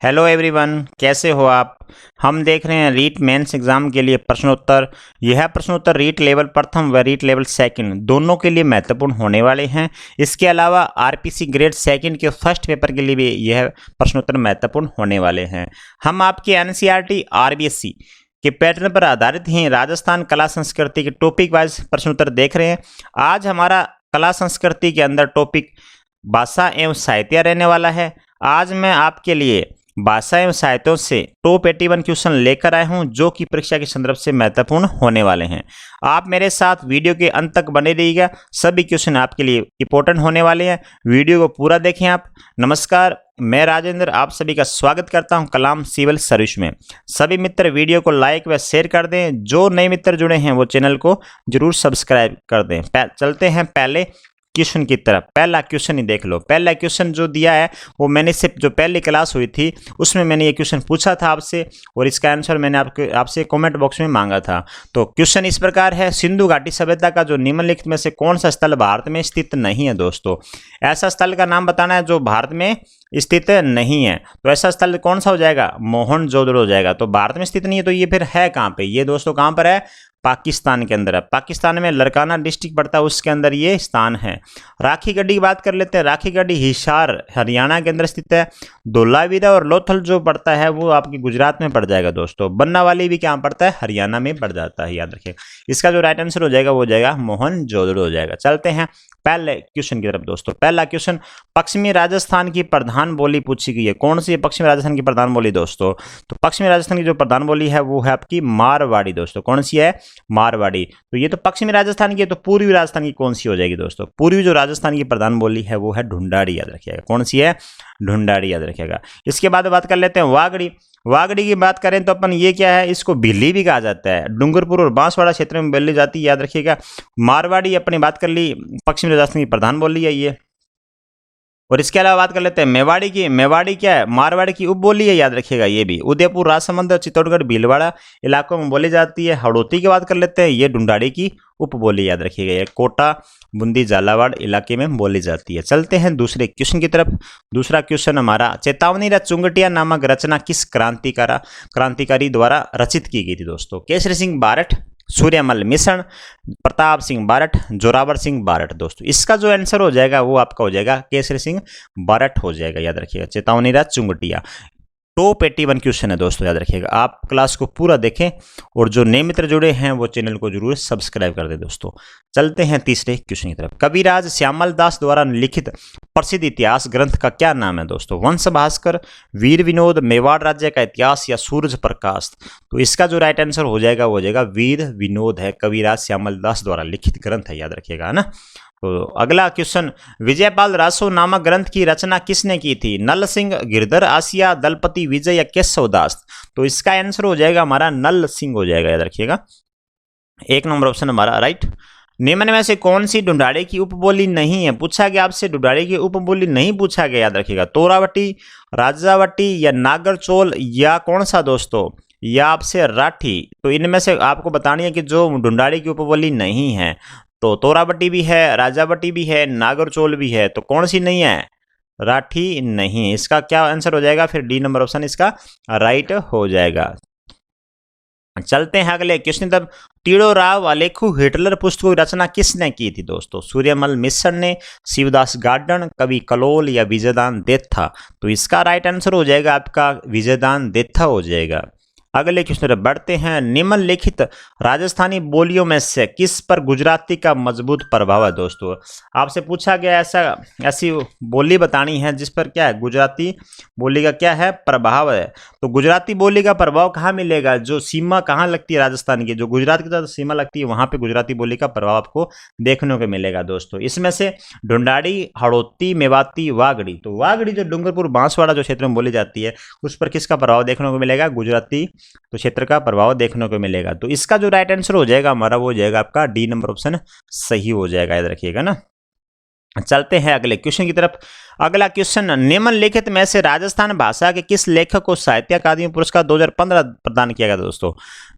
Hello everyone, कैसे हो आप। हम देख रहे हैं रीट मेंस एग्जाम के लिए प्रश्नोत्तर। यह प्रश्नोत्तर रीट लेवल प्रथम व रीट लेवल सेकंड दोनों के लिए महत्वपूर्ण होने वाले हैं। इसके अलावा आरपीसी ग्रेड सेकंड के फर्स्ट पेपर के लिए भी यह प्रश्नोत्तर महत्वपूर्ण होने वाले हैं। हम आपके एनसीईआरटी आरबीएससी के पैटर्न पर आधारित ही राजस्थान कला संस्कृति के टॉपिक वाइज प्रश्नोत्तर देख रहे हैं। आज हमारा कला संस्कृति के अंदर टॉपिक भाषा एवं साहित्य रहने वाला है। आज मैं आपके लिए भाषा एवं साहित्यों से टॉप 81 क्वेश्चन लेकर आया हूं, जो कि परीक्षा के संदर्भ से महत्वपूर्ण होने वाले हैं। आप मेरे साथ वीडियो के अंत तक बने रहिएगा, सभी क्वेश्चन आपके लिए इंपॉर्टेंट होने वाले हैं। वीडियो को पूरा देखें आप। नमस्कार, मैं राजेंद्र आप सभी का स्वागत करता हूं कलाम सिविल सर्विस में। सभी मित्र वीडियो को लाइक व शेयर कर दें। जो नए मित्र जुड़े हैं वो चैनल को जरूर सब्सक्राइब कर दें। चलते हैं पहले क्वेश्चन की तरफ। पहला क्वेश्चन ही देख लो। पहला क्वेश्चन जो दिया है वो मैंने से जो पहली क्लास हुई थी उसमें मैंने ये क्वेश्चन पूछा था आपसे, और इसका आंसर मैंने आपसे कमेंट बॉक्स में मांगा था। तो क्वेश्चन इस प्रकार है, सिंधु घाटी सभ्यता का जो निम्नलिखित में से कौन सा स्थल भारत में स्थित नहीं है। दोस्तों, ऐसा स्थल का नाम बताना है जो भारत में स्थित नहीं है। तो ऐसा स्थल कौन सा हो जाएगा? मोहनजोदड़ो हो जाएगा। तो भारत में स्थित नहीं है तो ये फिर है कहाँ पे? ये दोस्तों कहाँ पर है? पाकिस्तान के अंदर है। पाकिस्तान में लरकाना डिस्ट्रिक्ट पड़ता है, उसके अंदर ये स्थान है। राखी गढ़ी की बात कर लेते हैं। राखी गढ़ी हिसार हरियाणा के अंदर स्थित है। धोलावीरा और लोथल जो पड़ता है वो आपकी गुजरात में पड़ जाएगा दोस्तों। बन्नावाली भी क्या पड़ता है? हरियाणा में पड़ जाता है, याद रखिएगा। इसका जो राइट आंसर हो जाएगा वो हो जाएगा मोहनजोदड़ो हो जाएगा। चलते हैं पहले क्वेश्चन की तरफ दोस्तों। पहला क्वेश्चन, पश्चिमी राजस्थान की प्रधान बोली पूछी गई है। कौन सी है पश्चिमी राजस्थान की प्रधान बोली दोस्तों? तो पश्चिमी राजस्थान की जो प्रधान बोली है वो है आपकी मारवाड़ी दोस्तों। कौन सी है? मारवाड़ी। तो ये तो पश्चिमी राजस्थान की है, तो पूर्वी राजस्थान की कौन सी हो जाएगी दोस्तों? पूर्वी जो राजस्थान की प्रधान बोली है वो है ढूंढाड़ी, याद रखिएगा। कौन सी है? ढूंढाड़ी, याद रखिएगा। इसके बाद बात कर लेते हैं वागड़ी। वागड़ी की बात करें तो अपन ये क्या है, इसको भिल्ली भी कहा जाता है। डूंगरपुर और बांसवाड़ा क्षेत्र में बोली जाती है, याद रखिएगा। मारवाड़ी अपनी बात कर ली, पश्चिमी राजस्थान की प्रधान बोली है ये। और इसके अलावा बात कर लेते हैं मेवाड़ी की। मेवाड़ी क्या है? मारवाड़ी की उपबोली है, याद रखिएगा। ये भी उदयपुर, राजसमंद, चित्तौड़गढ़, भीलवाड़ा इलाकों में बोली जाती है। हड़ौती की बात कर लेते हैं, ये ढूंढाड़ी की उपबोली, याद रखिएगा। ये कोटा, बूंदी, झालावाड़ इलाके में बोली जाती है। चलते हैं दूसरे क्वेश्चन की तरफ। दूसरा क्वेश्चन हमारा, चेतावनी र चुंगटिया नामक रचना किस क्रांतिकारी द्वारा रचित की गई थी दोस्तों? केसरी सिंह बारठ, सूर्यमल मिश्र, प्रताप सिंह बारठ, जोरावर सिंह बारठ। दोस्तों, इसका जो आंसर हो जाएगा वो आपका हो जाएगा केसरी सिंह बारठ हो जाएगा, याद रखिएगा। चेतावनी राज चुंगटिया टॉप 81 क्वेश्चन है दोस्तों, याद रखिएगा। आप क्लास को पूरा देखें और जो नए मित्र जुड़े हैं वो चैनल को जरूर सब्सक्राइब कर दें दोस्तों। चलते हैं तीसरे क्वेश्चन की तरफ। कविराज श्यामल दास द्वारा लिखित प्रसिद्ध इतिहास ग्रंथ का क्या नाम है दोस्तों? वंश भास्कर, वीर विनोद, मेवाड़ राज्य का इतिहास या सूरज प्रकाश? तो इसका जो राइट आंसर हो जाएगा वो हो जाएगा वीर विनोद है। कविराज श्यामल दास द्वारा लिखित ग्रंथ है, याद रखिएगा, है ना। तो अगला क्वेश्चन, विजयपाल रासो नामक ग्रंथ की रचना किसने की थी? नल सिंह, गिरधर आसिया, दलपति विजय या केशव दास? तो इसका आंसर हो जाएगा हमारा नल सिंह हो जाएगा, याद रखिएगा। एक नंबर ऑप्शन हमारा राइट। निम्न में से कौन सी ढूंढाड़ी की उपबोली नहीं है? पूछा गया आपसे, ढूंढाड़ी की उपबोली नहीं पूछा गया, याद रखिएगा। तोरावटी, राजावटी या नागरचोल या कौन सा दोस्तों? या आपसे राठी। तो इनमें से आपको बतानी है कि जो ढूंढाड़ी की उपबोली नहीं है। तो तोरावटी भी है, राजावटी भी है, नागरचोल भी है, तो कौन सी नहीं है? राठी नहीं है। इसका क्या आंसर हो जाएगा? फिर डी नंबर ऑप्शन इसका राइट हो जाएगा। चलते हैं अगले क्वेश्चन तब। टीड़ो राव आलेखु हिटलर पुस्तक की रचना किसने की थी दोस्तों? सूर्यमल मिश्र ने, शिवदास गार्डन, कवि कलोल या विजयदान देथा? तो इसका राइट आंसर हो जाएगा आपका विजयदान देथा हो जाएगा। अगले क्वेश्चन पर बढ़ते हैं। निम्नलिखित राजस्थानी बोलियों में से किस पर गुजराती का मजबूत प्रभाव है दोस्तों? आपसे पूछा गया ऐसी बोली बतानी है जिस पर क्या है, गुजराती बोली का क्या है, प्रभाव है। तो गुजराती बोली का प्रभाव कहाँ मिलेगा? जो सीमा कहाँ लगती है राजस्थान की, जो गुजरात की तरफ सीमा लगती है वहां पे गुजराती बोली का प्रभाव आपको देखने को मिलेगा दोस्तों। इसमें से ढूंढाड़ी, हड़ौती, मेवाती, वागड़ी। तो वागड़ी जो डूंगरपुर बांसवाड़ा जो क्षेत्र में बोली जाती है उस पर किसका प्रभाव देखने को मिलेगा? गुजराती तो क्षेत्र का प्रभाव देखने को मिलेगा। तो इसका जो राइट आंसर हो जाएगा हमारा वो हो जाएगा आपका डी नंबर ऑप्शन सही हो जाएगा, याद रखिएगा ना। चलते हैं अगले क्वेश्चन की तरफ। अगला क्वेश्चन, निम्नलिखित में से राजस्थान भाषा के किस लेखक को साहित्य अकादमी पुरस्कार 2015 प्रदान किया गया दोस्तों?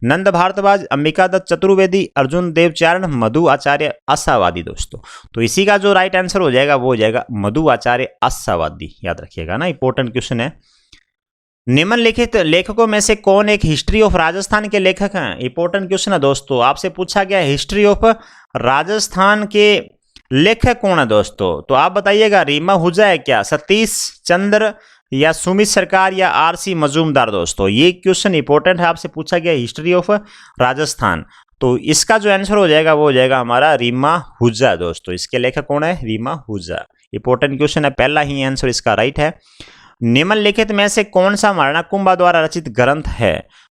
नंद भारद्वाज, अंबिका दत्त चतुर्वेदी, अर्जुन देवचारण, मधु आचार्य आशावादी दोस्तों। तो इसी का जो राइट आंसर हो जाएगा वो हो जाएगा मधु आचार्य आशावादी, याद रखिएगा ना, इंपॉर्टेंट क्वेश्चन है। निम्नलिखित लेखकों में से कौन एक हिस्ट्री ऑफ राजस्थान के लेखक हैं? इंपॉर्टेंट क्वेश्चन है दोस्तों, आपसे पूछा गया हिस्ट्री ऑफ राजस्थान के लेखक कौन है दोस्तों, तो आप बताइएगा। रीमा हुजा है क्या, सतीश चंद्र या सुमित सरकार या आरसी मजूमदार? दोस्तों ये क्वेश्चन इंपॉर्टेंट है, आपसे पूछा गया हिस्ट्री ऑफ राजस्थान। तो इसका जो आंसर हो जाएगा वो हो जाएगा हमारा रीमा हुजा। दोस्तों इसके लेखक कौन है? रीमा हुजा। इंपॉर्टेंट क्वेश्चन है, पहला ही आंसर इसका राइट है। निम्नलिखित में से कौन सा महाराणा कुंभा द्वारा रचित ग्रंथ है?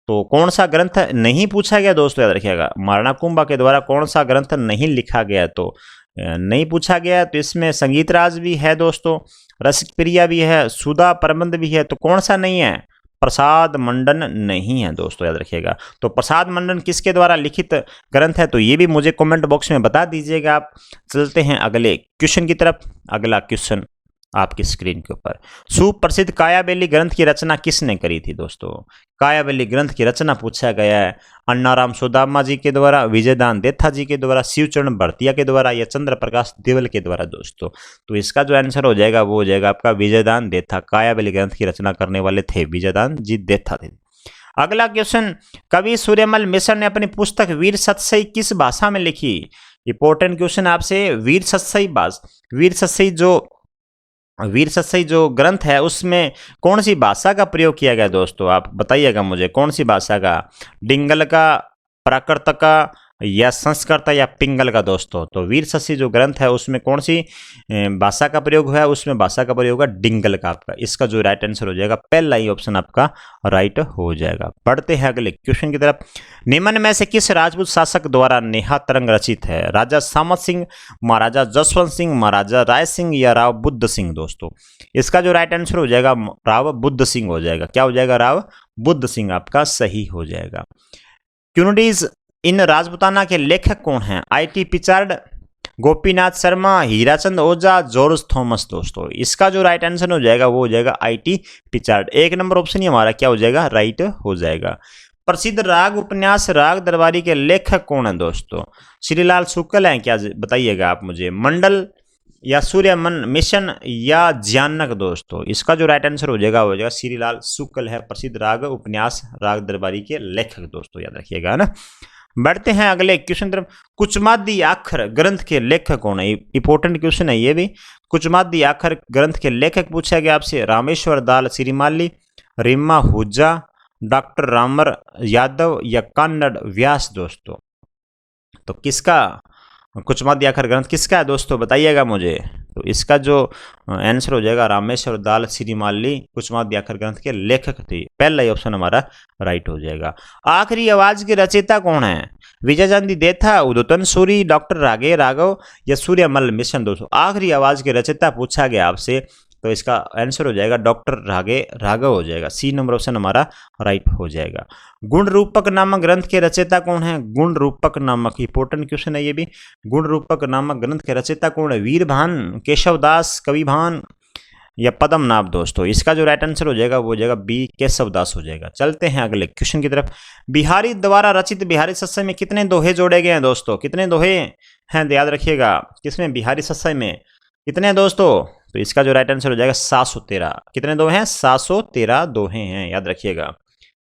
तो कौन सा ग्रंथ नहीं पूछा गया दोस्तों, याद रखिएगा। महाराणा कुंभा के द्वारा कौन सा ग्रंथ नहीं लिखा गया, तो नहीं पूछा गया। तो इसमें संगीत राज भी है दोस्तों, रसिक प्रिया भी है, सुधा प्रबंध भी है। तो कौन सा नहीं है? प्रसाद मंडन नहीं है दोस्तों, याद रखिएगा। तो प्रसाद मंडन किसके द्वारा लिखित ग्रंथ है, तो ये भी मुझे कमेंट बॉक्स में बता दीजिएगा आप। चलते हैं अगले क्वेश्चन की तरफ। अगला क्वेश्चन आपकी स्क्रीन के ऊपर, सुप्रसिद्ध कायाबेली ग्रंथ की रचना किसने करी थी? दोस्तों कायाबेली ग्रंथ की रचना पूछा गया है अन्नाराम सुदामा जी के द्वारा, विजयदान देथा जी के द्वारा, शिवचरण भरतिया के द्वारा या चंद्र प्रकाश देवल के द्वारा? दोस्तों तो इसका जो आंसर हो जाएगा वो हो जाएगा आपका विजयदान देथा। कायाबेली ग्रंथ की रचना करने वाले थे विजयदान जी देथा थे। अगला क्वेश्चन, कवि सूर्यमल मिश्र ने अपनी पुस्तक वीर सतसई किस भाषा में लिखी? इंपॉर्टेंट क्वेश्चन आपसे। वीर सतसई जो ग्रंथ है उसमें कौन सी भाषा का प्रयोग किया गया दोस्तों, आप बताइएगा मुझे। कौन सी भाषा का? डिंगल का, प्राकृत का या संस्कृत या पिंगल का? दोस्तों तो वीर सतसई जो ग्रंथ है उसमें कौन सी भाषा का प्रयोग हुआ है? उसमें भाषा का प्रयोग है डिंगल का। आपका इसका जो राइट आंसर हो जाएगा पहला ही ऑप्शन आपका राइट हो जाएगा। पढ़ते हैं अगले क्वेश्चन की तरफ। निम्न में से किस राजपूत शासक द्वारा नेहा तरंग रचित है? राजा सामत सिंह, महाराजा जसवंत सिंह, महाराजा राय सिंह या राव बुद्ध सिंह? दोस्तों इसका जो राइट आंसर हो जाएगा राव बुद्ध सिंह हो जाएगा। क्या हो जाएगा? राव बुद्ध सिंह आपका सही हो जाएगा। क्यूनिडीज इन राजपूताना के लेखक कौन हैं? I T. Pichard, Gopinath Sharma, Hirachand Ojha, George Thomas? दोस्तों इसका जो राइट आंसर हो जाएगा वो हो जाएगा आई.टी. पिचार्ड। एक नंबर ऑप्शन ही हमारा क्या हो जाएगा? राइट हो जाएगा। प्रसिद्ध राग उपन्यास राग दरबारी के लेखक कौन है? दोस्तों श्रीलाल शुक्ल हैं क्या, बताइएगा आप मुझे। मंडल या सूर्यमन मिशन या ज्ञानक? दोस्तों इसका जो राइट आंसर हो जाएगा वो हो जाएगा श्रीलाल शुक्ल है प्रसिद्ध राग उपन्यास राग दरबारी के लेखक। दोस्तों याद रखिएगा, है ना। बढ़ते हैं अगले क्वेश्चन तरफ। कुचमादी आखर ग्रंथ के लेखक कौन है? इंपॉर्टेंट क्वेश्चन है ये भी। कुचमादी आखर ग्रंथ के लेखक पूछा गया आपसे। रामेश्वर दाल सिरीमाली, रीमा हुजा, डॉक्टर रामर यादव या कन्नड़ व्यास? दोस्तों तो किसका कुचमादी आखर ग्रंथ किसका है दोस्तों, बताइएगा मुझे। तो इसका जो आंसर हो जाएगा रामेश्वर दाल सिरीमाली कुचमादी आखर ग्रंथ के लेखक थे। पहला ही ऑप्शन हमारा राइट हो जाएगा। आखिरी आवाज के रचयिता कौन है? विजयचंद देथा, उदोतन सूरी, डॉक्टर रागे राघव या सूर्यमल मिशन? दोस्तों आखिरी आवाज के रचयिता पूछा गया आपसे, तो इसका आंसर हो जाएगा डॉक्टर रागे राघव हो जाएगा। सी नंबर ऑप्शन हमारा राइट हो जाएगा। गुण रूपक नामक ग्रंथ के रचयिता कौन है? गुण रूपक नामक, इंपॉर्टेंट क्वेश्चन है ये भी। गुण रूपक नामक ग्रंथ के रचयिता कौन है? वीरभान, केशवदास, कविभान या पद्मनाभ? दोस्तों इसका जो राइट आंसर हो जाएगा वो हो जाएगा बी केशवदास हो जाएगा। चलते हैं अगले क्वेश्चन की तरफ। बिहारी द्वारा रचित बिहारी सत्सय में कितने दोहे जोड़े गए हैं? दोस्तों कितने दोहे हैं, याद रखिएगा। किसमें? बिहारी सत्सय में कितने दोस्तों? तो इसका जो राइट आंसर हो जाएगा 713। कितने दोहे हैं? 713 दोहे हैं, याद रखिएगा।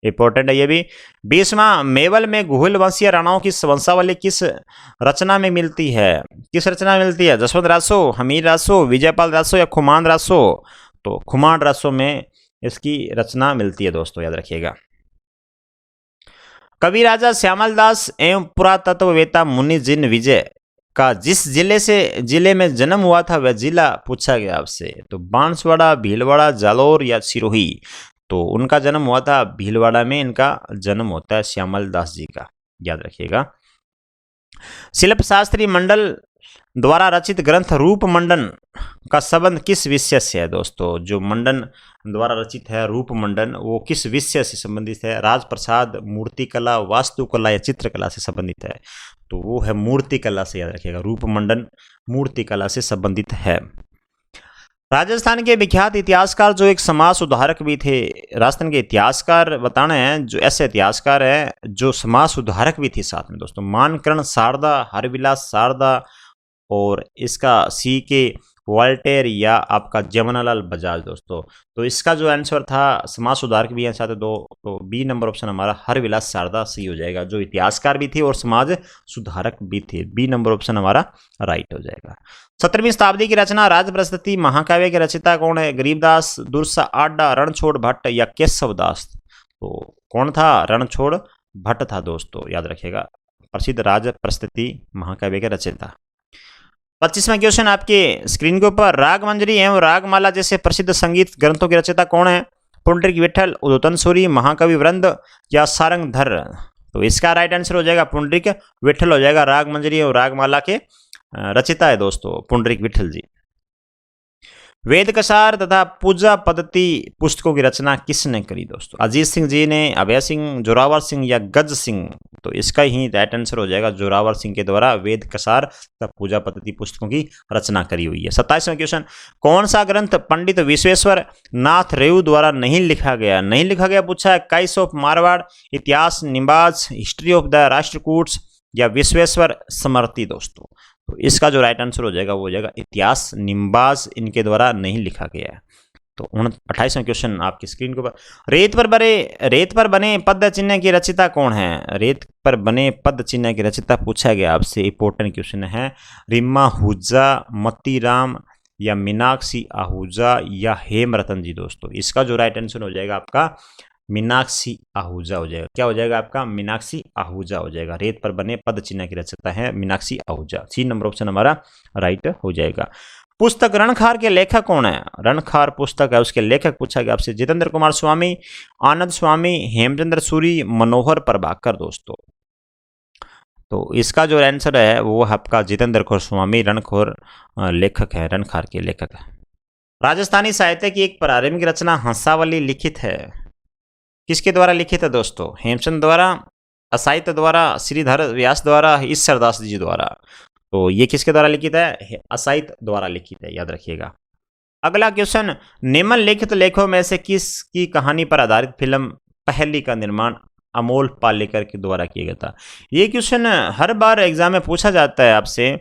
इंपॉर्टेंट है ये भी। 20वां मेवल में घुल वंशीय राणाओं की वंशावली किस रचना में मिलती है? किस रचना में मिलती है? जसवंत रासो, हमीर रासो, विजयपाल रासो या खुमान रासो? तो खुमान रासो में इसकी रचना मिलती है दोस्तों, याद रखिएगा। कवि राजा श्यामल दास एवं पुरातत्ववेत्ता मुनि जिन विजय का जिस जिले में जन्म हुआ था वह जिला पूछा गया आपसे। तो बांसवाड़ा, भीलवाड़ा, जालौर या सिरोही? तो उनका जन्म हुआ था भीलवाड़ा में, इनका जन्म होता है श्यामल दास जी का, याद रखिएगा। शिल्प शास्त्री मंडल द्वारा रचित ग्रंथ रूप मंडन का संबंध किस विषय से है? दोस्तों जो मंडन द्वारा रचित है रूप मंडन वो किस विषय से संबंधित है? राजप्रसाद, मूर्तिकला, वास्तुकला या चित्रकला से संबंधित है? तो वो है मूर्तिकला से, याद रखिएगा। रूप मंडन मूर्तिकला से संबंधित है। राजस्थान के विख्यात इतिहासकार जो एक समाज सुधारक भी थे, राजस्थान के इतिहासकार बताना है जो ऐसे इतिहासकार हैं जो समाज सुधारक भी थे साथ में दोस्तों। मानकर्ण शारदा, हरविलास शारदा और इसका सी के वॉल्टेयर या आपका जमनालाल बजाज दोस्तों। तो इसका जो आंसर था समाज सुधारक भी यहाँ दो, तो बी नंबर ऑप्शन हमारा हरविलास शारदा सही हो जाएगा, जो इतिहासकार भी थे और समाज सुधारक भी थे। बी नंबर ऑप्शन हमारा राइट हो जाएगा। 17वीं शताब्दी की रचना राजप्रशस्ति महाकाव्य के रचयिता कौन है? गरीबदास, दुर्सा आडा, रणछोड़ भट्ट या केशवदास? तो कौन था? रणछोड़ भट्ट था दोस्तों, याद रखिएगा, प्रसिद्ध राजप्रशस्ति महाकाव्य के रचयिता। 25वां क्वेश्चन आपके स्क्रीन के ऊपर, रागमंजरी एवं रागमाला जैसे प्रसिद्ध संगीत ग्रंथों के रचयिता कौन है? पुंडरीक विठल, उद्योतन सूरी, महाकवि वृंद या सारंगधर? तो इसका राइट आंसर हो जाएगा पुंडरीक विठल हो जाएगा। रागमंजरी और रागमाला के रचयिता है दोस्तों पुंडरीक विठल जी। वेद कसार तथा पूजा पद्धति पुस्तकों की रचना किसने करी दोस्तों? अजीत सिंह जी ने, अभय सिंह, जोरावर सिंह या गज सिंह? तो इसका ही राइट आंसर हो जाएगा जोरावर सिंह के द्वारा वेद कसार तथा पूजा पद्धति पुस्तकों की रचना करी हुई है। 27वां क्वेश्चन, कौन सा ग्रंथ पंडित विश्वेश्वर नाथ रेऊ द्वारा नहीं लिखा गया? नहीं लिखा गया पूछा है। काइस ऑफ मारवाड़, इतिहास निम्बाज, हिस्ट्री ऑफ द राष्ट्रकूट्स या विश्वेश्वर स्मृति दोस्तों? तो इसका जो राइट आंसर हो जाएगा वो हो जाएगा इतिहास निम्बाज, इनके द्वारा नहीं लिखा गया है। तो 28वां क्वेश्चन आपकी स्क्रीन के ऊपर, रेत पर बने पद चिन्ह की रचयिता कौन है? रेत पर बने पद चिन्ह की रचयिता पूछा गया आपसे, इंपॉर्टेंट क्वेश्चन है। रिम्मा आहूजा, मतीराम या मीनाक्षी आहूजा या हेमरतन जी दोस्तों? इसका जो राइट आंसर हो जाएगा आपका मीनाक्षी आहूजा हो जाएगा। क्या हो जाएगा आपका? मीनाक्षी आहूजा हो जाएगा। रेत पर बने पद चिन्ह की रचयिता है Meenakshi Ahuja. C number option हमारा राइट हो जाएगा। पुस्तक रणखार के लेखक कौन है? रणखार पुस्तक है, उसके लेखक पूछा गया आपसे। जितेंद्र कुमार स्वामी, आनंद स्वामी, हेमचंद्र सूरी, मनोहर प्रभाकर दोस्तों? तो इसका जो आंसर है वो आपका जितेंद्र कुमार स्वामी रणखोर लेखक है, रणखार के लेखक है। राजस्थानी साहित्य की एक प्रारंभिक रचना हंसावली लिखित है, किसके द्वारा लिखित है दोस्तों? हेमचंद द्वारा, असाहित्य द्वारा, श्रीधर व्यास द्वारा, ईश्वरदास जी द्वारा? तो ये किसके द्वारा लिखित है? असाहित्य द्वारा लिखित है, याद रखिएगा। अगला क्वेश्चन, निम्नलिखित लेखों में से किसकी कहानी पर आधारित फिल्म पहली का निर्माण अमोल पालेकर के द्वारा किया गया था? ये क्वेश्चन हर बार एग्जाम में पूछा जाता है आपसे।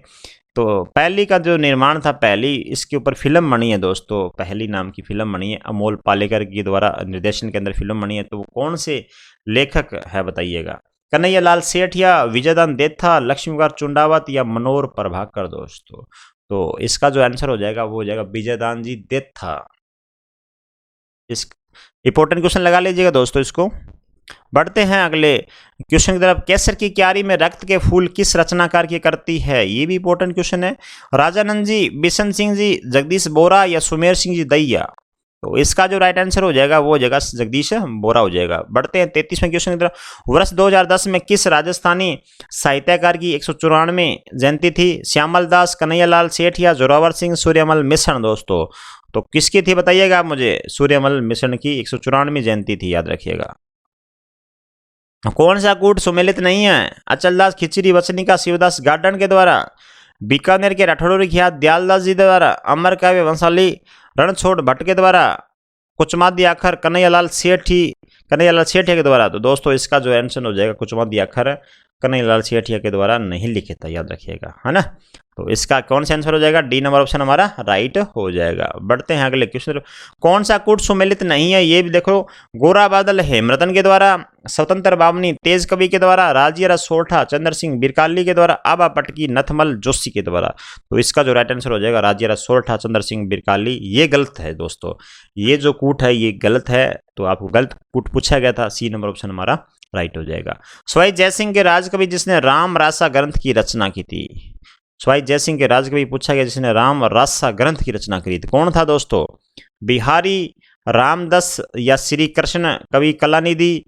तो पहली का जो निर्माण था, पहली, इसके ऊपर फिल्म बनी है दोस्तों, पहली नाम की फिल्म बनी है, अमोल पालेकर के द्वारा निर्देशन के अंदर फिल्म बनी है। तो वो कौन से लेखक है बताइएगा? कन्हैया लाल सेठ या विजयदान देथा, लक्ष्मीकांत चुंडावत या मनोहर प्रभाकर दोस्तों? तो इसका जो आंसर हो जाएगा वो हो जाएगा विजयदान जी देथा। इस इंपॉर्टेंट क्वेश्चन लगा लीजिएगा दोस्तों इसको। बढ़ते हैं अगले क्वेश्चन की तरफ। केसर की क्यारी में रक्त के फूल किस रचनाकार की करती है? ये भी इंपॉर्टेंट क्वेश्चन है। राजानंद जी, बिशन सिंह जी, जगदीश बोरा या सुमेर सिंह जी दैया? तो इसका जो राइट आंसर हो जाएगा वो हो जाएगा जगदीश बोरा हो जाएगा। बढ़ते हैं 33वें क्वेश्चन की तरफ। वर्ष 2010 में किस राजस्थानी साहित्यकार की 194वीं जयंती थी? श्यामल दास, कन्हैयालाल सेठ या जोरावर सिंह, सूर्यमल मिश्रण दोस्तों? तो किसकी थी बताइएगा आप मुझे? सूर्यमल मिश्रण की 194वीं जयंती थी, याद रखिएगा। कौन सा कूट सुमेलित नहीं है? अचलदास खिचड़ी वचनिका शिवदास गार्डन के द्वारा, बीकानेर के राठौड़ ख्यात दयालदास जी द्वारा, अमर काव्य वंशाली रणछोड़ भट्ट के द्वारा, कुचमादी आखर कन्हैयालाल सेठिया के द्वारा? तो दोस्तों इसका जो आंसर हो जाएगा कुचमादी आखर कन्हैयालाल सेठिया के द्वारा नहीं लिखे था, याद रखिएगा, है ना। तो इसका कौन सा आंसर हो जाएगा? डी नंबर ऑप्शन हमारा राइट हो जाएगा। बढ़ते हैं अगले क्वेश्चन। कौन सा कूट सुमेलित नहीं है? ये भी देखो। गोरा बादल हेमरतन के द्वारा, स्वतंत्र बावनी तेज कवि के द्वारा, राजिया सोरठा चंद्र सिंह बिरकाली के द्वारा, आबा पटकी नथमल जोशी के द्वारा? तो इसका जो राइट आंसर हो जाएगा राजिया सोरठा चंद्र सिंह बिरकाली। ये गलत है दोस्तों, ये जो कूट है ये गलत है, तो आपको गलत कूट पूछा गया था। सी नंबर ऑप्शन हमारा राइट हो जाएगा। सवाई जयसिंह के राजकवि जिसने राम रासा ग्रंथ की रचना की थी? सवाई जयसिंह के राजकवि पूछा गया जिसने राम रासा ग्रंथ की रचना करी थी, कौन था दोस्तों? बिहारी रामदास या श्री कृष्ण कवि कलानिधि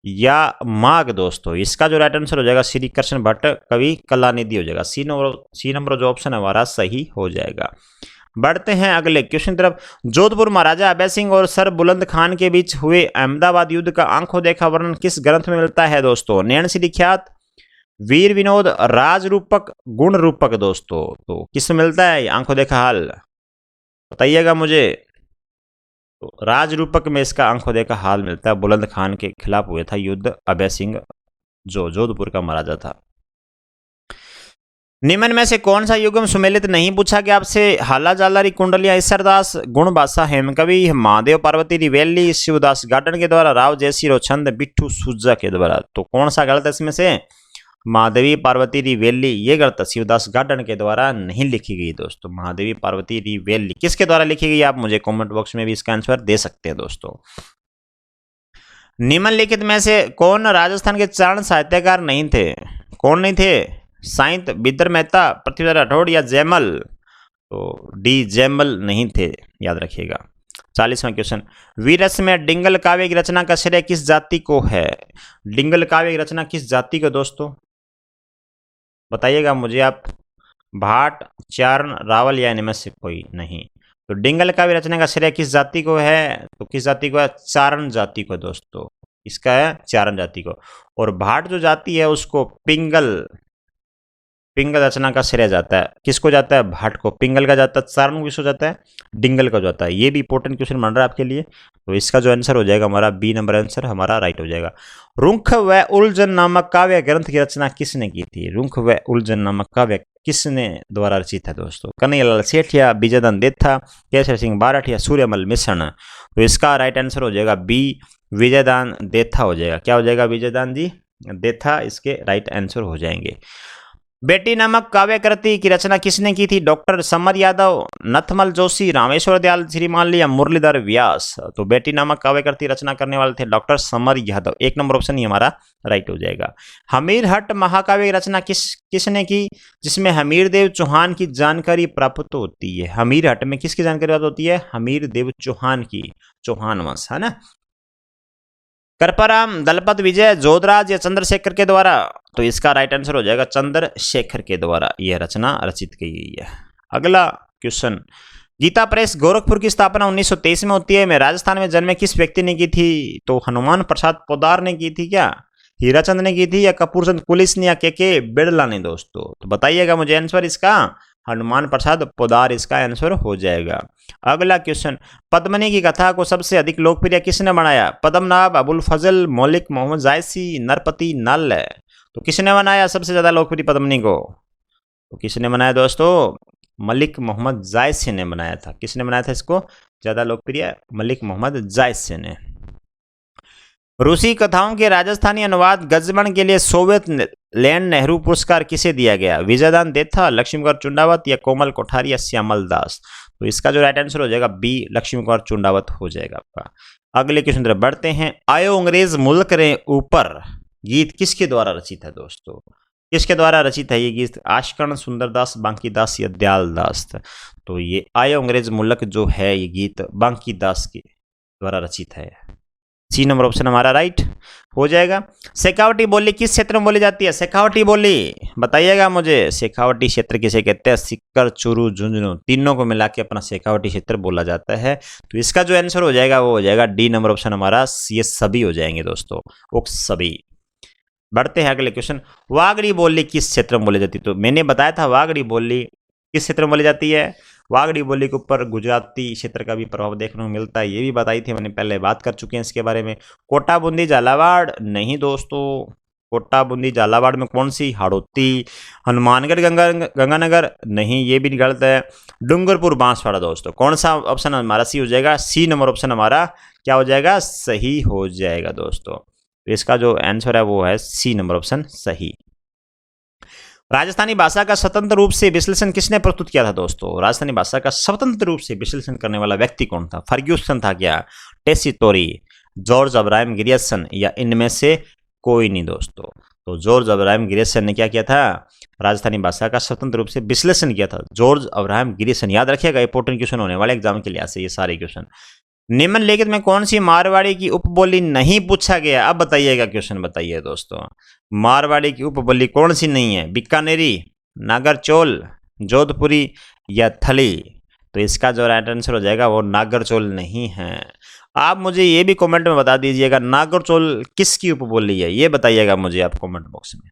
या माघ दोस्तों? इसका जो राइट आंसर हो जाएगा श्री कृष्ण भट्ट कवि कलानिधि हो जाएगा। सी नंबर जो ऑप्शन है हमारा सही हो जाएगा। बढ़ते हैं अगले क्वेश्चन की तरफ। जोधपुर महाराजा अभय सिंह और सर बुलंद खान के बीच हुए अहमदाबाद युद्ध का आंखों देखा वर्णन किस ग्रंथ में मिलता है दोस्तों? नैन श्री ख्यात, वीर विनोद, राज रूपक, गुण रूपक दोस्तों? तो किस में मिलता है आंखों देखा हाल? बताइएगा मुझे। तो राज रूपक में इसका आंखों देखा हाल मिलता है। बुलंद खान के खिलाफ हुए था युद्ध, अभय सिंह जो जोधपुर का महाराजा था। निम्न में से कौन सा युग्म सुमेलित नहीं पूछा गया आपसे? हाला जालारी कुंडलिया ईसरदास गुणबासा हेमकवि महादेव पार्वती रिवेली शिवदास गार्डन के द्वारा राव जयसी रो छंद बिट्ठू सूजा के द्वारा। तो कौन सा गलत है इसमें से? महादेवी पार्वती रिवेली ये गलत, शिवदास गार्डन के द्वारा नहीं लिखी गई दोस्तों। महादेवी पार्वती रिवेली किसके द्वारा लिखी गई आप मुझे कमेंट बॉक्स में भी इसका आंसर दे सकते हैं दोस्तों। निम्नलिखित में से कौन राजस्थान के चारण साहित्यकार नहीं थे? कौन नहीं थे? साइंत, बिद्र मेहता, पृथ्वीराज राठौड़ या जयमल? तो डी जयमल नहीं थे, याद रखिएगा। 40वां क्वेश्चन, वीरस में डिंगल काव्य की रचना का श्रेय किस जाति को है? डिंगल काव्य की रचना किस जाति को दोस्तों बताइएगा मुझे आप। भाट, चारण, रावल या इनमें से कोई नहीं। तो डिंगल काव्य रचना का श्रेय किस जाति को है? तो किस जाति को है? चारण जाति को दोस्तों। इसका है चारण जाति को। और भाट जो जाति है उसको पिंगल रचना का श्रेय जाता है। किसको जाता है? भाट को। पिंगल का जाता है। चारण किसको जाता है? डिंगल का जाता है। ये भी इंपॉर्टेंट क्वेश्चन बन रहा है आपके लिए। तो इसका जो आंसर हो जाएगा हमारा बी नंबर आंसर हमारा राइट हो जाएगा। रुंख व उलझन नामक काव्य ग्रंथ की रचना किसने की थी? रुंख व उलझन नामक काव्य किसने द्वारा रचित है दोस्तों? कन्हैयालाल सेठ या विजयदान देथा, केसर सिंह बारठ या सूर्यमल मिश्रण? तो इसका राइट आंसर हो जाएगा बी विजयदान देथा हो जाएगा। क्या हो जाएगा? विजयदान जी देथा इसके राइट आंसर हो जाएंगे। बेटी नामक काव्य कृति की रचना किसने की थी? डॉक्टर समर यादव, नथमल जोशी, रामेश्वर दयाल श्रीमान या मुरलीधर व्यास? तो बेटी नामक काव्य कृति रचना करने वाले थे डॉक्टर समर यादव। एक नंबर ऑप्शन ही हमारा राइट हो जाएगा। हमीर हट महाकाव्य की रचना किसने की जिसमें हमीर देव चौहान की जानकारी प्राप्त होती है? हमीर हट में किसकी जानकारी प्राप्त होती है? हमीर देव चौहान की, चौहान वंश है ना। कृपाराम, दलपत विजय, जोधराज या चंद्रशेखर के द्वारा? तो इसका राइट आंसर हो जाएगा चंद्रशेखर के द्वारा यह रचना रचित की गई है। अगला क्वेश्चन, गीता प्रेस गोरखपुर की स्थापना 1923 में होती है। में राजस्थान में जन्मे किस व्यक्ति ने की थी? तो हनुमान प्रसाद पोद्दार ने की थी क्या? हीराचंद ने की थी या कपूर चंद कुलिस ने या के बिड़ला ने दोस्तों? तो बताइएगा मुझे आंसर इसका। हनुमान प्रसाद पोद्दार इसका आंसर हो जाएगा। अगला क्वेश्चन, पद्मिनी की कथा को सबसे अधिक लोकप्रिय किसने बनाया? पद्मनाभ, अबुल फजल, मौलिक मोहम्मद जायसी, नरपति नल? तो किसने बनाया सबसे ज्यादा लोकप्रिय पद्मिनी को? तो किसने बनाया दोस्तों? मलिक मोहम्मद जायसी ने बनाया था। किसने बनाया था इसको ज्यादा लोकप्रिय? मलिक मोहम्मद जायसी ने। रूसी कथाओं के राजस्थानी अनुवाद गजबन के लिए सोवियत लैंड नेहरू पुरस्कार किसे दिया गया? विजयदान देथा, लक्ष्मीकुमार चुंडावत या कोमल कोठारी या श्यामल दास? तो इसका जो राइट आंसर हो जाएगा बी लक्ष्मीकुमार चुंडावत हो जाएगा आपका। अगले क्वेश्चन तरफ बढ़ते हैं। आयो अंग्रेज मुल्क रे ऊपर गीत किसके द्वारा रचित है दोस्तों? किसके द्वारा रचित है ये गीत? आशकर्ण, सुंदरदास, बांकीदास या दयालदास? तो ये आयो अंग्रेज मुल्क जो है ये गीत बांकीदास के द्वारा रचित है। सी नंबर ऑप्शन हमारा राइट हो जाएगा। शेखावटी बोली किस क्षेत्र में बोली जाती है? शेखावटी बोली बताइएगा मुझे। शेखावटी क्षेत्र किसे कहते हैं? सिक्कर, चूरू, झुंझुनू तीनों को मिला के अपना शेखावटी क्षेत्र बोला जाता है। तो इसका जो आंसर हो जाएगा वो हो जाएगा डी नंबर ऑप्शन हमारा। ये सभी हो जाएंगे दोस्तों, वो सभी। बढ़ते हैं अगले क्वेश्चन। वागड़ी बोली किस क्षेत्र में बोली जाती है? तो मैंने बताया था वागड़ी बोली किस क्षेत्र में बोली जाती है। वागड़ी बोली के ऊपर गुजराती क्षेत्र का भी प्रभाव देखने को मिलता है, ये भी बताई थी मैंने, पहले बात कर चुके हैं इसके बारे में। कोटा, बूंदी, झालावाड़ नहीं दोस्तों। कोटा, बूंदी, झालावाड़ में कौन सी? हाड़ौती। हनुमानगढ़, गंगानगर नहीं, ये भी गलत है। डूंगरपुर, बांसवाड़ा दोस्तों। कौन सा ऑप्शन हमारा सी हो जाएगा? सी नंबर ऑप्शन हमारा क्या हो जाएगा? सही हो जाएगा दोस्तों। तो इसका जो आंसर है वो है सी नंबर ऑप्शन सही। राजस्थानी भाषा का स्वतंत्र रूप से विश्लेषण किसने प्रस्तुत किया था दोस्तों? राजस्थानी भाषा का स्वतंत्र रूप से विश्लेषण करने वाला व्यक्ति कौन था? फर्ग्यूसन था क्या? टेसीटोरी, जॉर्ज अब्राहम ग्रियर्सन या इनमें से कोई नहीं दोस्तों? तो जॉर्ज अब्राहम ग्रियर्सन ने क्या किया था? राजस्थानी भाषा का स्वतंत्र रूप से विश्लेषण किया था। जॉर्ज अब्राहम ग्रियर्सन, याद रखिएगा, इंपोर्टेंट क्वेश्चन होने वाले एग्जाम के लिए से ये सारे क्वेश्चन। निम्नलिखित में कौन सी मारवाड़ी की उपबोली नहीं पूछा गया? अब बताइएगा, क्वेश्चन बताइए दोस्तों। मारवाड़ी की उपबोली कौन सी नहीं है? बीकानेरी, नागरचोल, जोधपुरी या थली? तो इसका जो राइट आंसर हो जाएगा वो नागरचोल नहीं है। आप मुझे ये भी कमेंट में बता दीजिएगा नागरचोल किसकी उपबोली है, ये बताइएगा मुझे आप कमेंट बॉक्स में।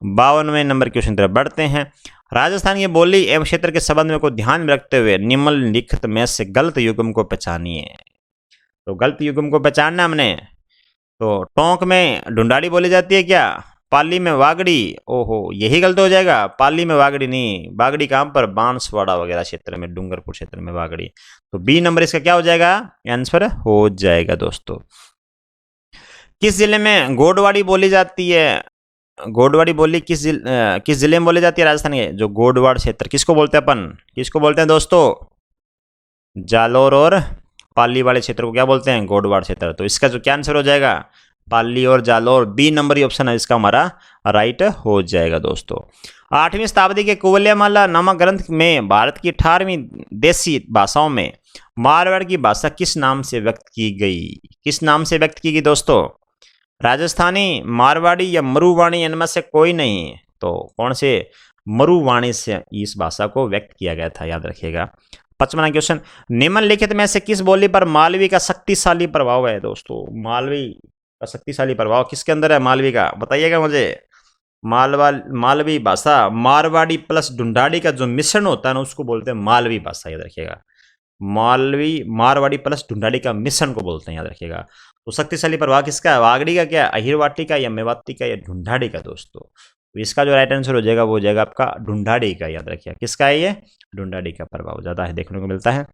52वें नंबर क्वेश्चन तरफ बढ़ते हैं। राजस्थान की बोली एवं क्षेत्र के संबंध में को ध्यान में रखते हुए निम्नलिखित में से गलत युग्म को पहचानिए। तो गलत युग्म को पहचानना हमने। तो टोंक में ढूंढाड़ी बोली जाती है क्या? पाली में वागड़ी, ओहो यही गलत हो जाएगा, पाली में वागड़ी नहीं, वागड़ी कहाँ पर, बांसवाड़ा वगैरह क्षेत्र में, डूंगरपुर क्षेत्र में वागड़ी। तो बी नंबर इसका क्या हो जाएगा, आंसर हो जाएगा दोस्तों। किस जिले में गोडवाड़ी बोली जाती है, गोडवाड़ी बोली किस जिले में बोली जाती है राजस्थान के, जो गोडवाड़ क्षेत्र किसको बोलते हैं अपन, किसको बोलते हैं दोस्तों, जालोर और पाली वाले क्षेत्र को क्या बोलते हैं, गोडवाड़ क्षेत्र। तो इसका जो क्या आंसर हो जाएगा, पाली और जालोर, बी नंबर ही ऑप्शन है इसका हमारा राइट हो जाएगा दोस्तों। 8वीं शताब्दी के कुवलयामाला नामक ग्रंथ में भारत की 18वीं देशी भाषाओं में मारवाड़ की भाषा किस नाम से व्यक्त की गई, किस नाम से व्यक्त की गई दोस्तों, राजस्थानी, मारवाड़ी या मरुवाणी, इनमें से कोई नहीं। तो कौन से, मरुवाणी से इस भाषा को व्यक्त किया गया था, याद रखिएगा। 55वां क्वेश्चन, निम्नलिखित में से किस बोली पर मालवी का शक्तिशाली प्रभाव है दोस्तों, मालवी का शक्तिशाली प्रभाव किसके अंदर है, मालवी का, बताइएगा मुझे। मालवी भाषा, मारवाड़ी प्लस ढूंढाड़ी का जो मिश्रण होता है ना उसको बोलते हैं मालवी भाषा, याद रखिएगा। मालवी, मारवाड़ी प्लस ढूंढाड़ी का मिश्रण को बोलते हैं, याद रखिएगा। तो शक्तिशाली प्रभाव किसका है, वागड़ी का, क्या अहिरवाटी का, या मेवाती का, या ढूंढाड़ी का दोस्तों। तो इसका जो राइट आंसर हो जाएगा वो हो जाएगा आपका ढूंढाड़ी का, याद रखिएगा। किसका है ये, ढूंढाड़ी का प्रभाव ज्यादा है देखने को मिलता है।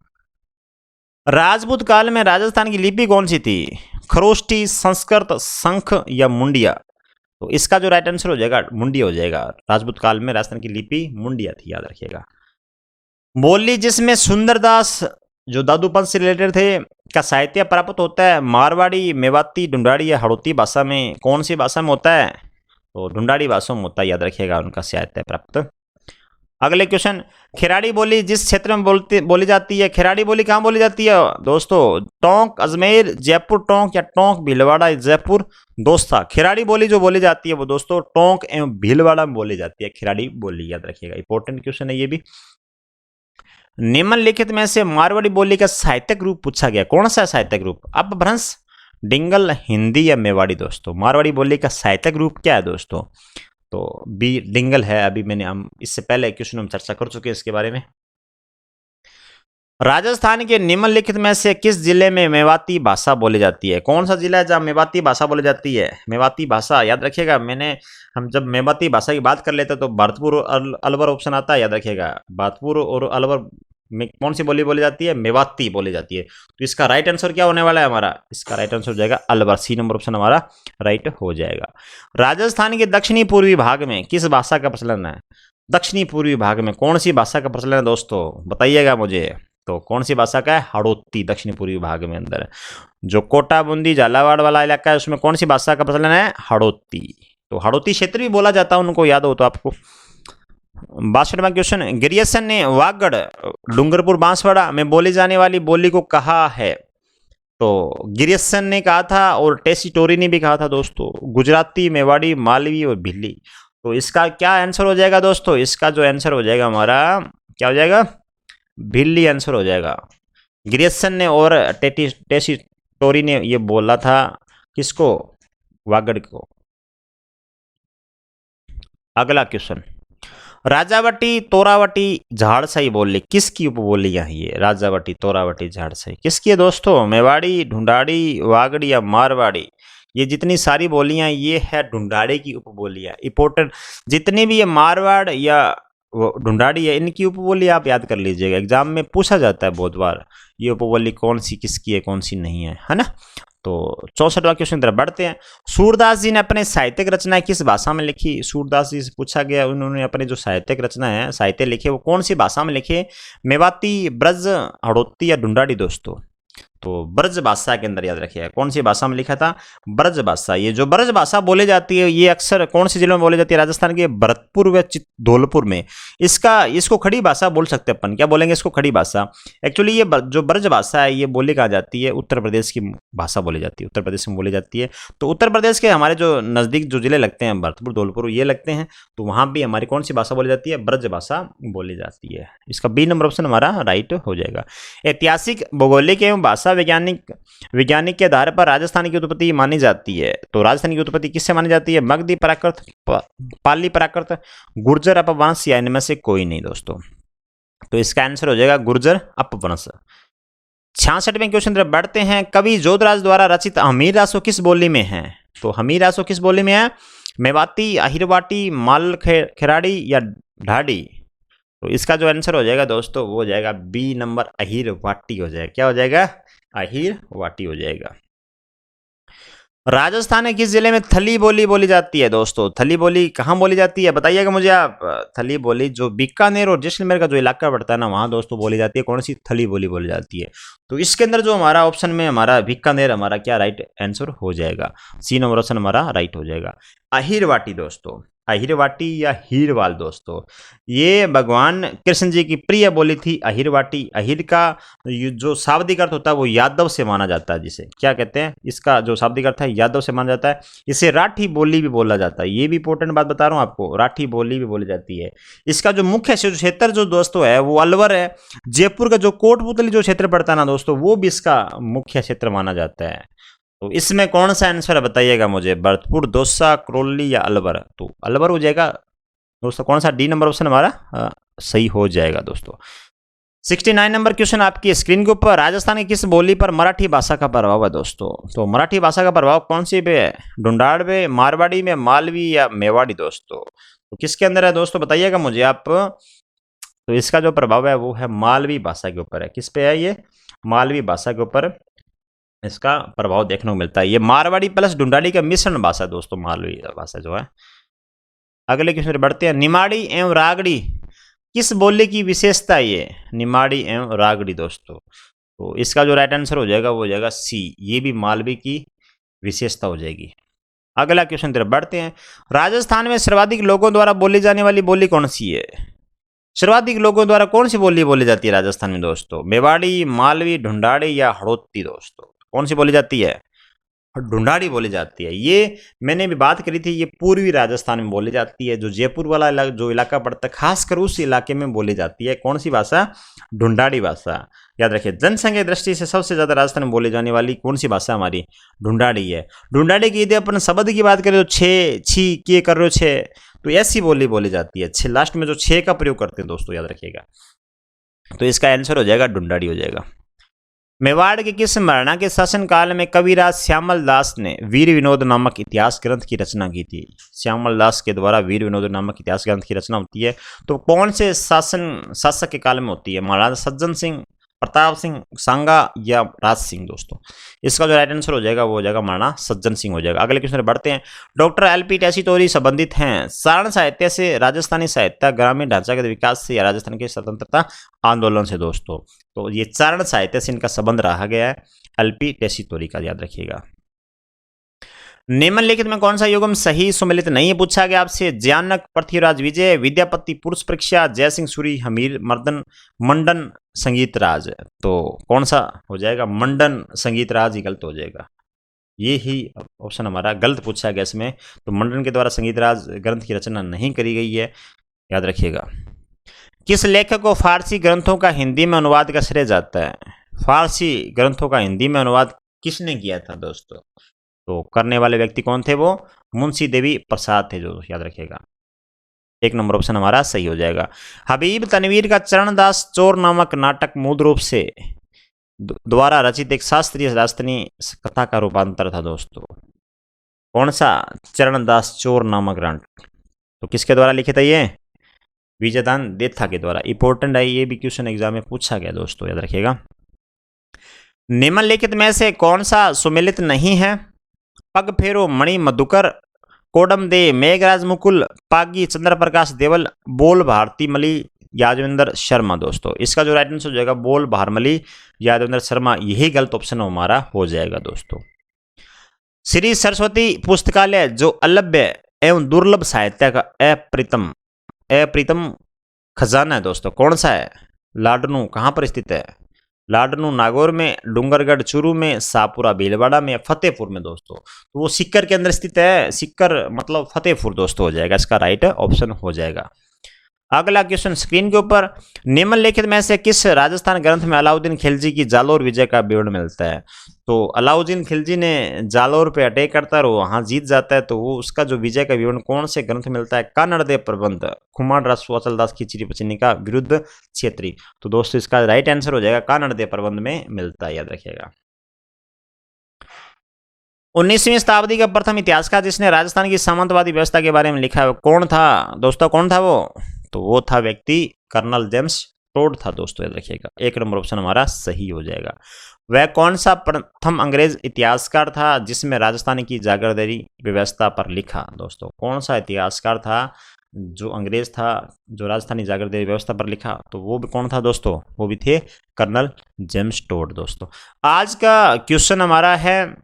राजपूत काल में राजस्थान की लिपि कौन सी थी, खरोष्टी, संस्कृत, शंख या मुंडिया। तो इसका जो राइट आंसर हो जाएगा मुंडिया हो जाएगा। राजपूत काल में राजस्थान की लिपि मुंडिया थी, याद रखिएगा। बोली जिसमें सुंदरदास जो दादूपंथ से रिलेटेड थे का साहित्य प्राप्त होता है, मारवाड़ी, मेवाती, ढूंढाड़ी या हड़ौती भाषा में, कौन सी भाषा में होता है, तो ढूंढाड़ी भाषा में होता है, याद रखिएगा उनका साहित्य प्राप्त। अगले क्वेश्चन, खिराड़ी बोली जिस क्षेत्र में बोली जाती है, खिराड़ी बोली कहाँ बोली जाती है दोस्तों, टोंक अजमेर, जयपुर टोंक, या टोंक भीलवाड़ा जयपुर दोस्ता। खिराड़ी बोली जो बोली जाती है वो दोस्तों टोंक एवं भीलवाड़ा में बोली जाती है खिराड़ी बोली, याद रखिएगा। इंपॉर्टेंट क्वेश्चन है ये भी। निम्नलिखित में से मारवाड़ी बोली का साहित्यिक रूप पूछा गया, कौन सा साहित्यिक रूप, अपभ्रंश, डिंगल, हिंदी या मेवाड़ी दोस्तों। मारवाड़ी बोली का साहित्यिक रूप क्या है दोस्तों, तो बी डिंगल है। अभी मैंने हम इससे पहले क्वेश्चन में चर्चा कर चुके हैं इसके बारे में। राजस्थान के निम्नलिखित में से किस जिले में मेवाती भाषा बोली जाती है, कौन सा जिला है जहाँ मेवाती भाषा बोली जाती है, मेवाती भाषा, याद रखिएगा। हम जब मेवाती भाषा की बात कर लेते हैं तो भरतपुर और अलवर ऑप्शन आता है, याद रखिएगा। भरतपुर और अलवर में कौन सी बोली जाती है, मेवाती बोली जाती है। तो इसका राइट आंसर क्या होने वाला है हमारा, इसका राइट आंसर हो जाएगा अलवर, सी नंबर ऑप्शन हमारा राइट हो जाएगा। राजस्थान के दक्षिणी पूर्वी भाग में किस भाषा का प्रचलन है, दक्षिणी पूर्वी भाग में कौन सी भाषा का प्रचलन है दोस्तों, बताइएगा मुझे। तो कौन सी भाषा का है, हड़ौती, दक्षिणी पूर्वी भाग में अंदर जो कोटा, बूंदी, झालावाड़ वाला इलाका है उसमें कौन सी भाषा का प्रचलन है, हड़ौती। तो हड़ौती क्षेत्र भी बोला जाता है, उनको याद हो तो आपको। 62वां क्वेश्चन, ग्रियर्सन ने वागड़, डूंगरपुर, बांसवाड़ा में बोली जाने वाली बोली को कहा है। तो ग्रियर्सन ने कहा था और टेसीटोरी ने भी कहा था दोस्तों, गुजराती, मेवाड़ी, मालवी और भिल्ली। तो इसका क्या आंसर हो जाएगा दोस्तों, इसका जो आंसर हो जाएगा हमारा क्या हो जाएगा, भिल्ली आंसर हो जाएगा। ग्रियर्सन ने और टेसीटोरी ने ये बोला था किसको, वागड़ को। अगला क्वेश्चन, राजावटी, तोरावटी, झाड़साई बोली किसकी उपबोलियां हैं ये, राजावटी, तोरावटी, झाड़साई किसकी है दोस्तों, मेवाड़ी, ढूंढाड़ी, वागड़ी या मारवाड़ी। ये जितनी सारी बोलियां ये है ढूंढाड़ी की उपबोलियां। इंपॉर्टेंट जितनी भी ये मारवाड़ या ढूंढाड़ी है इनकी उपबोली आप याद कर लीजिएगा, एग्जाम में पूछा जाता है बहुत बार, ये उपबोली कौन सी किसकी है कौन सी नहीं है ना। तो 64वां क्वेश्चन तरफ बढ़ते हैं। सूरदास जी ने अपने साहित्यिक रचनाएं किस भाषा में लिखी, सूरदास जी से पूछा गया, उन्होंने अपने जो साहित्यिक रचना है साहित्य लिखे वो कौन सी भाषा में लिखे, मेवाती, ब्रज, हड़ौती या ढूंढाड़ी दोस्तों। तो ब्रज भाषा के अंदर याद रखिएगा, कौन सी भाषा में लिखा था, ब्रज भाषा। ये जो ब्रज भाषा बोली जाती है ये अक्सर कौन से जिलों में बोली जाती है, राजस्थान के भरतपुर व धौलपुर में। इसको खड़ी भाषा बोल सकते हैं अपन, क्या बोलेंगे इसको, खड़ी भाषा। एक्चुअली ये जो ब्रज भाषा है ये बोली कहा जाती है, उत्तर प्रदेश की भाषा बोली जाती है, उत्तर प्रदेश में बोली जाती है। तो उत्तर प्रदेश के हमारे जो नज़दीक जो जिले लगते हैं भरतपुर, धौलपुर ये लगते हैं, तो वहाँ भी हमारी कौन सी भाषा बोली जाती है, ब्रज भाषा बोली जाती है। इसका बी नंबर ऑप्शन हमारा राइट हो जाएगा। ऐतिहासिक, भौगोलिक एवं भाषा वैज्ञानिक के आधार पर राजस्थान की उत्पत्ति मानी जाती है। तो राजस्थान की उत्पत्ति किससे मानी जाती है, मगधी, प्राकृत, पाली प्राकृत, गुर्जर, अपभ्रंश या इनमें से कोई नहीं दोस्तों। तो इसका आंसर हो जाएगा गुर्जर अपभ्रंश। 66वें क्वेश्चन तरफ बढ़ते हैं। कवि जोधराज द्वारा रचित हमीर रासो किस बोली में है, तो हमीर रासो किस बोली में है, मेवाती, अहिरवाटी, माल खेराड़ी या ढाडी। तो इसका जो आंसर हो जाएगा दोस्तों वो हो जाएगा बी नंबर अहिरवाटी हो जाएगा। क्या हो जाएगा? अहिरवाटी हो जाएगा। राजस्थान के किस जिले में थली बोली बोली जाती है दोस्तों? थली बोली कहाँ बोली जाती है बताइएगा मुझे आप। थली बोली जो बीकानेर और जैसलमेर का जो इलाका पड़ता है ना वहाँ दोस्तों बोली जाती है। कौन सी थली बोली बोली जाती है? तो इसके अंदर जो हमारा ऑप्शन में हमारा बीकानेर हमारा क्या राइट आंसर हो जाएगा। सी नंबर ऑप्शन हमारा राइट हो जाएगा। अहिरवाटी दोस्तों, अहिरवाटी या हीरवाल दोस्तों, ये भगवान कृष्ण जी की प्रिय बोली थी अहिरवाटी। अहिर का जो शाब्दिक अर्थ होता है वो यादव से माना जाता है, जिसे क्या कहते हैं, इसका जो शाब्दिक अर्थ है यादव से माना जाता है। इसे राठी बोली भी बोला जाता है। ये भी इंपॉर्टेंट बात बता रहा हूँ आपको, राठी बोली भी बोली जाती है। इसका जो मुख्य क्षेत्र जो दोस्तों है वो अलवर है। जयपुर का जो कोटपुतली जो क्षेत्र पड़ता है ना दोस्तों वो भी इसका मुख्य क्षेत्र माना जाता है। तो इसमें कौन सा आंसर है बताइएगा मुझे, भरतपुर, दौसा, करौली या अलवर? तो अलवर हो जाएगा दोस्तों। कौन सा? डी नंबर ऑप्शन हमारा सही हो जाएगा दोस्तों। 69 नंबर क्वेश्चन आपकी स्क्रीन के ऊपर, राजस्थान की किस बोली पर मराठी भाषा का प्रभाव है दोस्तों? तो मराठी भाषा का प्रभाव कौन सी पे है? ढूंढाड़ में, मारवाड़ी में, मालवी या मेवाड़ी दोस्तों? तो किसके अंदर है दोस्तों बताइएगा मुझे आप। तो इसका जो प्रभाव है वो है मालवी भाषा के ऊपर है। किस पे है ये? मालवी भाषा के ऊपर इसका प्रभाव देखने को मिलता है। ये मारवाड़ी प्लस ढूंढाड़ी का मिश्रण भाषा दोस्तों, मालवी भाषा जो है। अगले क्वेश्चन बढ़ते हैं। निमाड़ी एवं रागड़ी किस बोली की विशेषता है? ये निमाड़ी एवं रागड़ी दोस्तों, तो इसका जो राइट आंसर हो जाएगा वो हो जाएगा सी, ये भी मालवी की विशेषता हो जाएगी। अगला क्वेश्चन तरफ बढ़ते हैं। राजस्थान में सर्वाधिक लोगों द्वारा बोली जाने वाली बोली कौन सी है? सर्वाधिक लोगों द्वारा कौन सी बोली बोली जाती है राजस्थान में दोस्तों? मेवाड़ी, मालवी, ढूंढाड़ी या हड़ौती दोस्तों? कौन सी बोली जाती है? ढूंढाड़ी बोली जाती है। ये मैंने भी बात करी थी, ये पूर्वी राजस्थान में बोली जाती है। जो जयपुर वाला जो इलाका पड़ता है खासकर उस इलाके में बोली जाती है। कौन सी भाषा? ढूंढाड़ी भाषा। याद रखिए, जनसंख्या की दृष्टि से सबसे ज्यादा राजस्थान में बोली जाने वाली कौन सी भाषा हमारी? ढूंढाड़ी है। ढूंढाड़ी की यदि अपन शब्द की बात करें तो छे, छी, किए कर रहे हो छे, तो ऐसी बोली बोली जाती है। छे लास्ट में जो छे का प्रयोग करते हैं दोस्तों, याद रखिएगा। तो इसका आंसर हो जाएगा ढूंढाड़ी हो जाएगा। मेवाड़ के किस महाराणा के शासनकाल में कविराज श्यामल दास ने वीर विनोद नामक इतिहास ग्रंथ की रचना की थी? श्यामल दास के द्वारा वीर विनोद नामक इतिहास ग्रंथ की रचना होती है। तो कौन से शासक के काल में होती है? महाराजा सज्जन सिंह, प्रताप सिंह, सांगा या राज सिंह दोस्तों? इसका जो राइट आंसर हो जाएगा वो हो जाएगा महाराणा सज्जन सिंह हो जाएगा। अगले क्वेश्चन बढ़ते हैं। Doctor LP. टेसीटोरी संबंधित हैं सारण साहित्य से, राजस्थानी साहित्य, ग्रामीण ढांचा के विकास से या राजस्थान के स्वतंत्रता आंदोलन से दोस्तों? तो ये चारण साहित्य से इनका संबंध रहा गया है, एल.पी. टेसीटोरी का, याद रखिएगा। निम्नलिखित में कौन सा युगम सही सुमेलित नहीं है पूछा गया आपसे? ज्ञानक, पृथ्वीराज विजय, विद्यापति पुरुष परीक्षा, जयसिंह सूरी, हमीर मर्दन, मंडन संगीत राज? तो कौन सा हो जाएगा? मंडन संगीत राज ही गलत हो जाएगा। ये ही ऑप्शन हमारा गलत पूछा गया इसमें। तो मंडन के द्वारा संगीत राज ग्रंथ की रचना नहीं करी गई है, याद रखिएगा। किस लेखक को फारसी ग्रंथों का हिंदी में अनुवाद का श्रेय जाता है? फारसी ग्रंथों का हिंदी में अनुवाद किसने किया था दोस्तों? तो करने वाले व्यक्ति कौन थे? वो मुंशी देवी प्रसाद थे, जो याद रखिएगा। एक नंबर ऑप्शन हमारा सही हो जाएगा। हबीब तनवीर का चरणदास चोर नामक नाटक मूल रूप से द्वारा रचित एक शास्त्रीय राजस्थानी कथा का रूपांतर था दोस्तों। कौन सा? चरणदास चोर नामक नाटक। तो किसके द्वारा लिखित है ये? विजयदान देथा के द्वारा। इंपॉर्टेंट है, ये भी क्वेश्चन एग्जाम में पूछा गया दोस्तों, याद रखिएगा। निम्नलिखित में से कौन सा सुमेलित नहीं है? पग फेरो मणि मधुकर, कोडम दे मेघराज मुकुल, पागी चंद्र प्रकाश देवल, बोल भारती मली, यादवेंद्र शर्मा दोस्तों? इसका जो राइट आंसर हो जाएगा बोल भारमली यादवेंद्र शर्मा, यही गलत ऑप्शन हमारा हो जाएगा दोस्तों। श्री सरस्वती पुस्तकालय जो अलभ्य एवं दुर्लभ साहित्य का अप्रीतम खजाना है दोस्तों, कौन सा है? लाडनू कहाँ पर स्थित है? लाडनू नागौर में, डूंगरगढ़ चूरू में, शाहपुरा भीलवाड़ा में, फतेहपुर में दोस्तों? तो वो सिक्कर के अंदर स्थित है। सिक्कर मतलब फतेहपुर दोस्तों हो जाएगा, इसका राइट ऑप्शन हो जाएगा। अगला क्वेश्चन स्क्रीन के ऊपर। निम्नलिखित में से किस राजस्थान ग्रंथ में अलाउद्दीन खिलजी की जालोर विजय का विवरण मिलता है? तो अलाउद्दीन खिलजी ने जालोर पे अटैक करता है और वहां जीत जाता है, तो वो उसका जो विजय का विवरण कौन से ग्रंथ में मिलता है? कानड़ देव प्रबंध, खुमार राजू अचलदास की चिरी पचनी का विरुद्ध क्षेत्री? तो दोस्तों इसका राइट आंसर हो जाएगा कानड़ देव प्रबंध में मिलता है, याद रखिएगा। 19वीं शताब्दी का प्रथम इतिहासकार जिसने राजस्थान की सामंतवादी व्यवस्था के बारे में लिखा है कौन था दोस्तों, कौन था वो? तो वो था व्यक्ति कर्नल जेम्स टोड था दोस्तों, याद रखिएगा। एक नंबर ऑप्शन हमारा सही हो जाएगा। वह कौन सा प्रथम अंग्रेज इतिहासकार था जिसमें राजस्थान की जागीरदारी व्यवस्था पर लिखा? दोस्तों कौन सा इतिहासकार था जो अंग्रेज था जो राजस्थानी जागीरदारी व्यवस्था पर लिखा? तो वो भी कौन था दोस्तों? वो भी थे कर्नल जेम्स टोड। दोस्तों आज का क्वेश्चन हमारा है,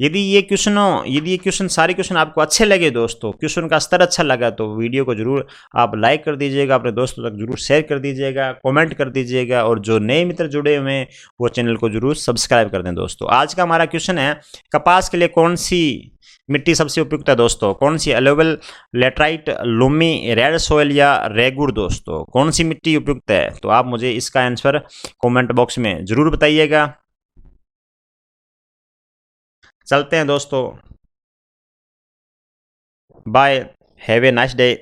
यदि ये क्वेश्चन सारे क्वेश्चन आपको अच्छे लगे दोस्तों, क्वेश्चन का स्तर अच्छा लगा, तो वीडियो को जरूर आप लाइक कर दीजिएगा, अपने दोस्तों तक जरूर शेयर कर दीजिएगा, कमेंट कर दीजिएगा, और जो नए मित्र जुड़े हुए हैं वो चैनल को जरूर सब्सक्राइब कर दें। दोस्तों आज का हमारा क्वेश्चन है, कपास के लिए कौन सी मिट्टी सबसे उपयुक्त है? दोस्तों कौन सी? Alluvial, laterite, loamy, red soil या रेगुड़? दोस्तों कौन सी मिट्टी उपयुक्त है? तो आप मुझे इसका आंसर कमेंट बॉक्स में जरूर बताइएगा। चलते हैं दोस्तों, bye, have a nice day.